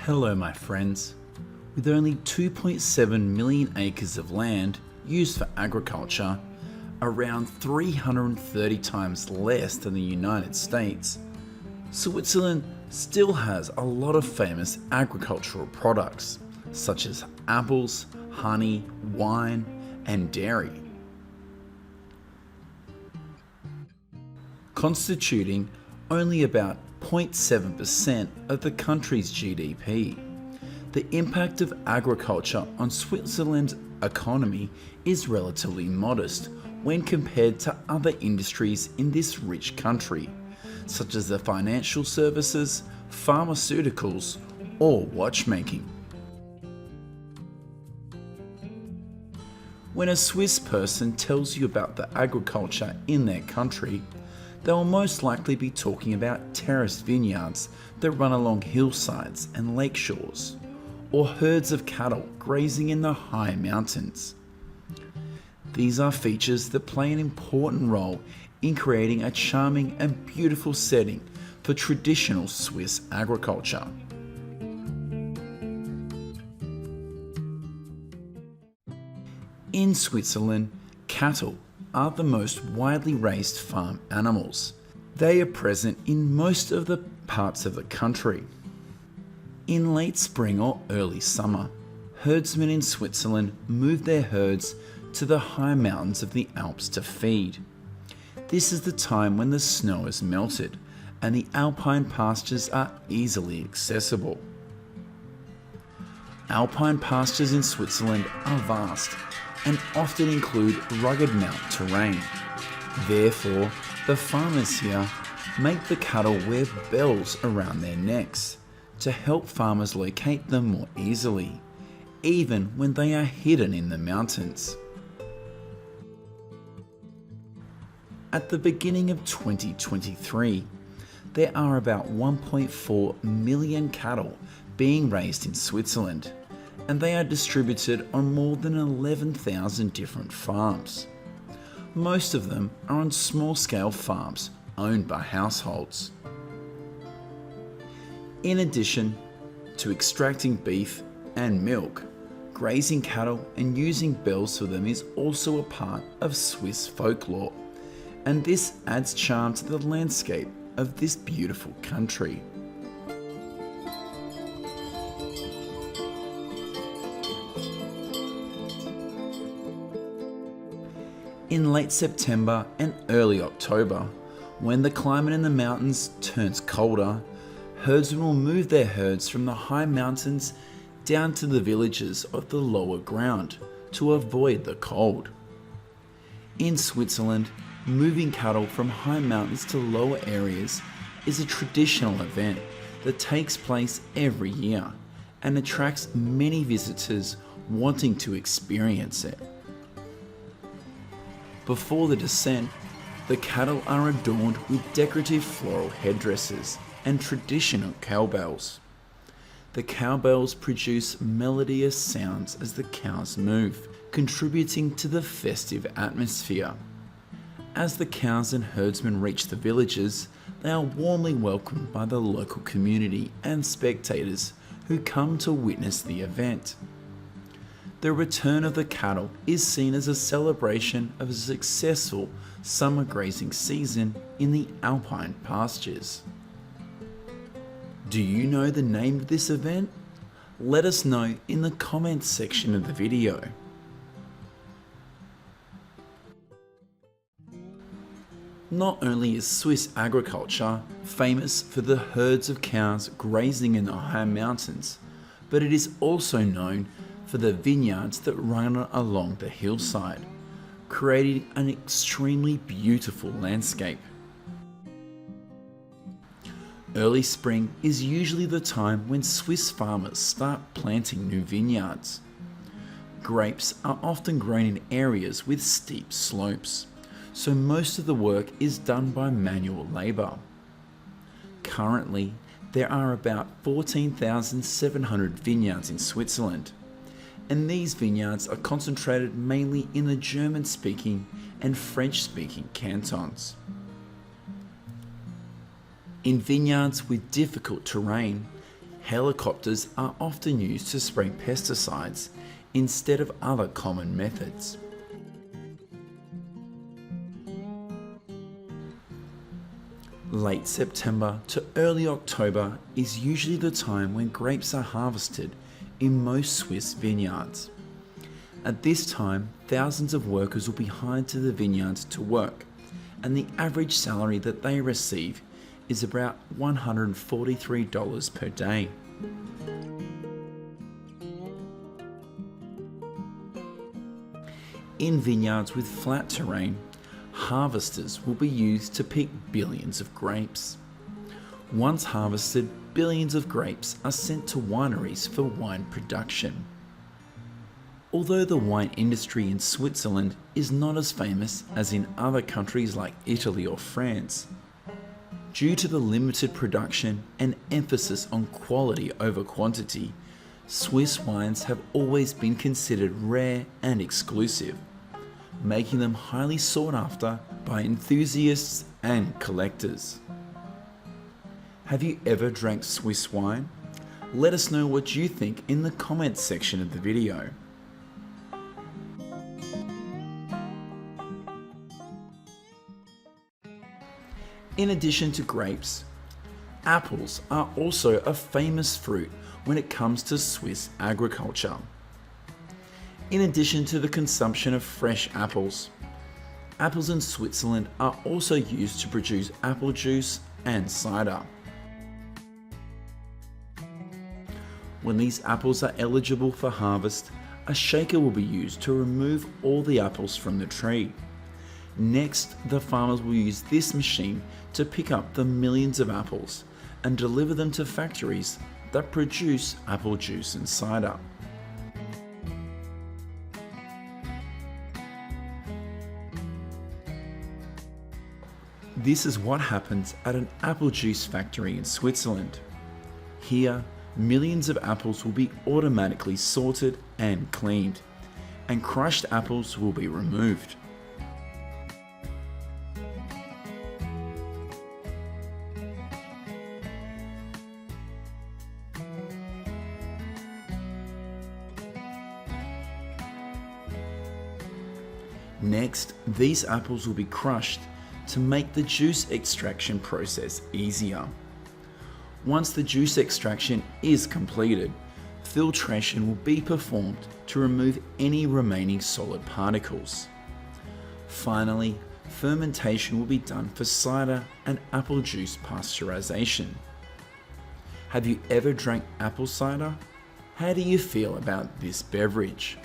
Hello my friends. With only 2.7 million acres of land used for agriculture, around 330 times less than the United States, Switzerland still has a lot of famous agricultural products such as apples, honey, wine, and dairy, constituting only about 0.7% of the country's GDP. The impact of agriculture on Switzerland's economy is relatively modest when compared to other industries in this rich country, such as the financial services, pharmaceuticals, or watchmaking. When a Swiss person tells you about the agriculture in their country, they will most likely be talking about terraced vineyards that run along hillsides and lake shores, or herds of cattle grazing in the high mountains. These are features that play an important role in creating a charming and beautiful setting for traditional Swiss agriculture. In Switzerland, cattle are the most widely raised farm animals. They are present in most of the parts of the country. In late spring or early summer, herdsmen in Switzerland move their herds to the high mountains of the Alps to feed. This is the time when the snow has melted and the alpine pastures are easily accessible. Alpine pastures in Switzerland are vast and often include rugged mountain terrain. Therefore, the farmers here make the cattle wear bells around their necks to help farmers locate them more easily, even when they are hidden in the mountains. At the beginning of 2023, there are about 1.4 million cattle being raised in Switzerland, and they are distributed on more than 11,000 different farms. Most of them are on small-scale farms owned by households. In addition to extracting beef and milk, grazing cattle and using bells for them is also a part of Swiss folklore, and this adds charm to the landscape of this beautiful country. In late September and early October, when the climate in the mountains turns colder, herdsmen will move their herds from the high mountains down to the villages of the lower ground to avoid the cold. In Switzerland, moving cattle from high mountains to lower areas is a traditional event that takes place every year and attracts many visitors wanting to experience it. Before the descent, the cattle are adorned with decorative floral headdresses and traditional cowbells. The cowbells produce melodious sounds as the cows move, contributing to the festive atmosphere. As the cows and herdsmen reach the villages, they are warmly welcomed by the local community and spectators who come to witness the event. The return of the cattle is seen as a celebration of a successful summer grazing season in the alpine pastures. Do you know the name of this event? Let us know in the comments section of the video. Not only is Swiss agriculture famous for the herds of cows grazing in the high mountains, but it is also known for the vineyards that run along the hillside, creating an extremely beautiful landscape. Early spring is usually the time when Swiss farmers start planting new vineyards. Grapes are often grown in areas with steep slopes, so most of the work is done by manual labour. Currently, there are about 14,700 vineyards in Switzerland, and these vineyards are concentrated mainly in the German-speaking and French-speaking cantons. In vineyards with difficult terrain, Helicopters are often used to spray pesticides instead of other common methods. Late September to early October is usually the time when grapes are harvested in most Swiss vineyards. At this time, thousands of workers will be hired to the vineyards to work, and the average salary that they receive is about $143 per day. In vineyards with flat terrain, harvesters will be used to pick billions of grapes. Once harvested, billions of grapes are sent to wineries for wine production. Although the wine industry in Switzerland is not as famous as in other countries like Italy or France, due to the limited production and emphasis on quality over quantity, Swiss wines have always been considered rare and exclusive, making them highly sought after by enthusiasts and collectors. Have you ever drank Swiss wine? Let us know what you think in the comments section of the video. In addition to grapes, apples are also a famous fruit when it comes to Swiss agriculture. In addition to the consumption of fresh apples, apples in Switzerland are also used to produce apple juice and cider. When these apples are eligible for harvest, a shaker will be used to remove all the apples from the tree. Next, the farmers will use this machine to pick up the millions of apples and deliver them to factories that produce apple juice and cider. This is what happens at an apple juice factory in Switzerland. Here, millions of apples will be automatically sorted and cleaned, and crushed apples will be removed. Next, these apples will be crushed to make the juice extraction process easier. Once the juice extraction is completed, filtration will be performed to remove any remaining solid particles. Finally, fermentation will be done for cider and apple juice pasteurization. Have you ever drank apple cider? How do you feel about this beverage?